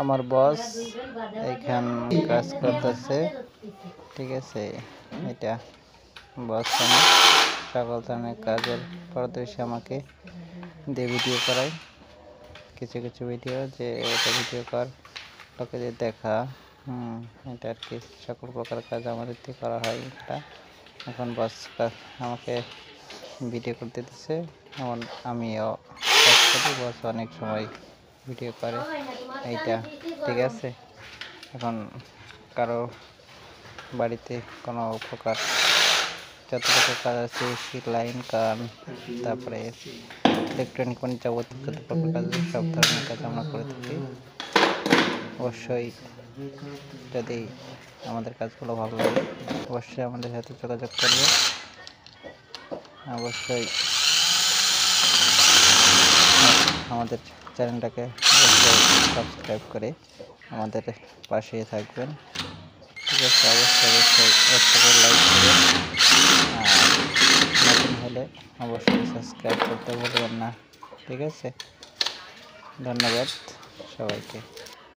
আমার বস এখান কাজ করতেছে, ঠিক আছে। এটা বস আমি সকল ধরনের কাজের পরদর্শী আমাকে দিয়ে ভিডিও করায়, কিছু কিছু ভিডিও যে এটা ভিডিও কর লোকেদের দেখা, এটা আর কি সকল প্রকার কাজ আমাদের দিয়ে করা হয়। এটা এখন বস আমাকে ভিডিও করতে দিচ্ছে, এমন আমিও কাজ করি, বস অনেক সময় ভিডিও করে। এইটা ঠিক আছে। এখন কারো বাড়িতে কোনো প্রকার যতটুকু কাজ আছে, লাইন কান, তারপরে ইলেকট্রনিক যাবতীয় যত প্রকার কাজ আছে সব ধরনের কাজ আমরা করে থাকি। অবশ্যই যদি আমাদের কাজগুলো ভালো লাগে অবশ্যই আমাদের সাথে যোগাযোগ করবে। অবশ্যই আমাদের চ্যানেলটাকে অবশ্যই সাবস্ক্রাইব করে আমাদের পাশেই থাকবেন, ঠিক আছে। অবশ্যই লাইক করবেন, আর নতুন হলে অবশ্যই সাবস্ক্রাইব করতে ভুলবেন না, ঠিক আছে। ধন্যবাদ সবাইকে।